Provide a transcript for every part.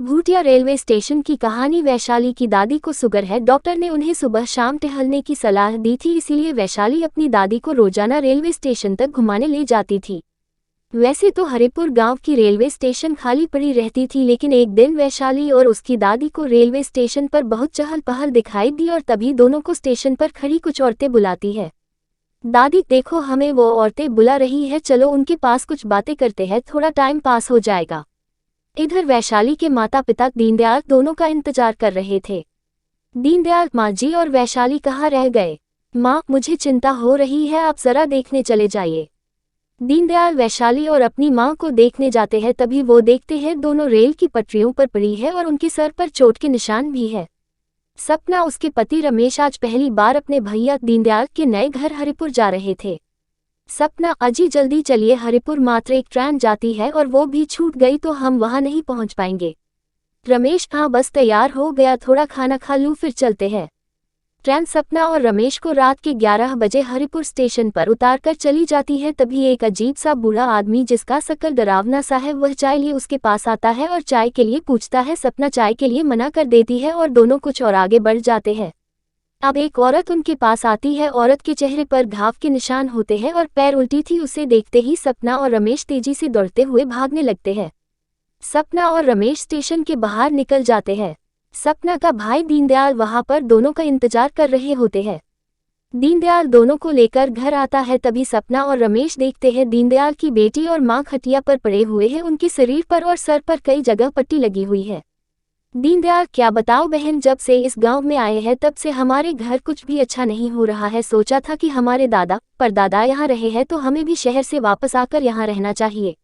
Bhutia railway station की कहानी। वैशाली की दादी को शुगर है। डॉक्टर ने उन्हें सुबह शाम टहलने की सलाह दी थी, इसीलिए वैशाली अपनी दादी को रोजाना रेलवे स्टेशन तक घुमाने ले जाती थी। वैसे तो हरिपुर गांव की रेलवे स्टेशन खाली पड़ी रहती थी, लेकिन एक दिन वैशाली और उसकी दादी को रेलवे स्टेशन पर बहुत चहल पहल दिखाई दी और तभी दोनों को स्टेशन पर खड़ी कुछ औरतें बुलाती है। दादी, देखो हमें वो औरतें बुला रही है, चलो उनके पास कुछ बातें करते हैं, थोड़ा टाइम पास हो जाएगा। इधर वैशाली के माता पिता दीनदयाल दोनों का इंतजार कर रहे थे। दीनदयाल, माँ जी और वैशाली कहाँ रह गए? माँ, मुझे चिंता हो रही है, आप जरा देखने चले जाइए। दीनदयाल वैशाली और अपनी माँ को देखने जाते हैं, तभी वो देखते हैं दोनों रेल की पटरियों पर पड़ी है और उनके सर पर चोट के निशान भी है। सपना, उसके पति रमेश आज पहली बार अपने भैया दीनदयाल के नए घर हरिपुर जा रहे थे। सपना, अजी जल्दी चलिए, हरिपुर मात्र एक ट्रेन जाती है और वो भी छूट गई तो हम वहां नहीं पहुंच पाएंगे। रमेश, हाँ बस तैयार हो गया, थोड़ा खाना खा लूं फिर चलते हैं। ट्रेन सपना और रमेश को रात के 11 बजे हरिपुर स्टेशन पर उतारकर चली जाती है। तभी एक अजीब सा बूढ़ा आदमी, जिसका शक्ल डरावना सा है, वह चाय लिए उसके पास आता है और चाय के लिए पूछता है। सपना चाय के लिए मना कर देती है और दोनों कुछ और आगे बढ़ जाते हैं। अब एक औरत उनके पास आती है। औरत के चेहरे पर घाव के निशान होते हैं और पैर उल्टी थी। उसे देखते ही सपना और रमेश तेजी से दौड़ते हुए भागने लगते हैं। सपना और रमेश स्टेशन के बाहर निकल जाते हैं। सपना का भाई दीनदयाल वहां पर दोनों का इंतजार कर रहे होते हैं। दीनदयाल दोनों को लेकर घर आता है। तभी सपना और रमेश देखते हैं दीनदयाल की बेटी और मां खटिया पर पड़े हुए हैं। उनके शरीर पर और सर पर कई जगह पट्टी लगी हुई है। दीनदयाल, क्या बताओ बहन, जब से इस गांव में आए हैं तब से हमारे घर कुछ भी अच्छा नहीं हो रहा है। सोचा था कि हमारे दादा परदादा यहाँ रहे हैं तो हमें भी शहर से वापस आकर यहाँ रहना चाहिए।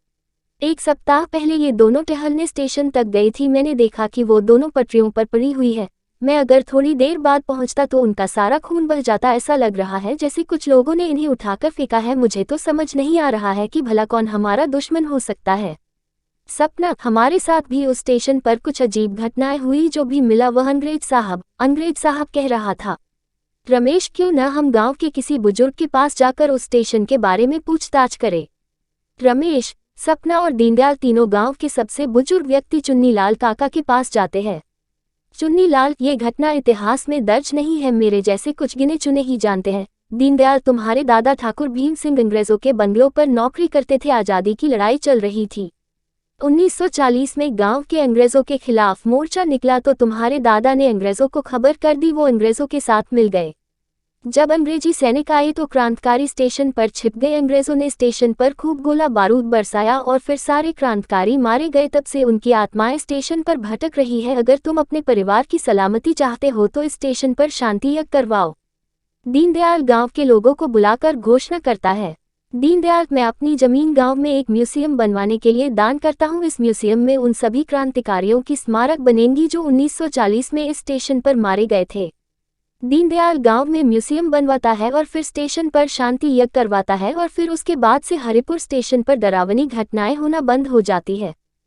एक सप्ताह पहले ये दोनों टहलने स्टेशन तक गई थी। मैंने देखा कि वो दोनों पटरियों पर पड़ी हुई है। मैं अगर थोड़ी देर बाद पहुंचता तो उनका सारा खून बह जाता। ऐसा लग रहा है जैसे कुछ लोगों ने इन्हें उठाकर फेंका है। मुझे तो समझ नहीं आ रहा है कि भला कौन हमारा दुश्मन हो सकता है। सपना, हमारे साथ भी उस स्टेशन पर कुछ अजीब घटनाएं हुई। जो भी मिला वह अंग्रेज साहब कह रहा था। रमेश, क्यों न हम गांव के किसी बुजुर्ग के पास जाकर उस स्टेशन के बारे में पूछताछ करें। रमेश, सपना और दीनदयाल तीनों गांव के सबसे बुजुर्ग व्यक्ति चुन्नीलाल काका के पास जाते हैं। चुन्नीलाल, ये घटना इतिहास में दर्ज नहीं है, मेरे जैसे कुछ गिने चुने ही जानते हैं। दीनदयाल, तुम्हारे दादा ठाकुर भीम सिंह अंग्रेजों के बंगलों पर नौकरी करते थे। आज़ादी की लड़ाई चल रही थी। 1940 में गांव के अंग्रेजों के खिलाफ मोर्चा निकला तो तुम्हारे दादा ने अंग्रेजों को खबर कर दी। वो अंग्रेजों के साथ मिल गए। जब अंग्रेजी सैनिक आए तो क्रांतिकारी स्टेशन पर छिप गए। अंग्रेजों ने स्टेशन पर खूब गोला बारूद बरसाया और फिर सारे क्रांतिकारी मारे गए। तब से उनकी आत्माएं स्टेशन पर भटक रही है। अगर तुम अपने परिवार की सलामती चाहते हो तो इस स्टेशन पर शांति यज्ञ करवाओ। दीनदयाल गांव के लोगों को बुलाकर घोषणा करता है। दीनदयाल, मैं अपनी जमीन गांव में एक म्यूजियम बनवाने के लिए दान करता हूं। इस म्यूजियम में उन सभी क्रांतिकारियों की स्मारक बनेंगी जो 1940 में इस स्टेशन पर मारे गए थे। दीनदयाल गांव में म्यूजियम बनवाता है और फिर स्टेशन पर शांति यज्ञ करवाता है और फिर उसके बाद से हरिपुर स्टेशन पर डरावनी घटनाएं होना बंद हो जाती है।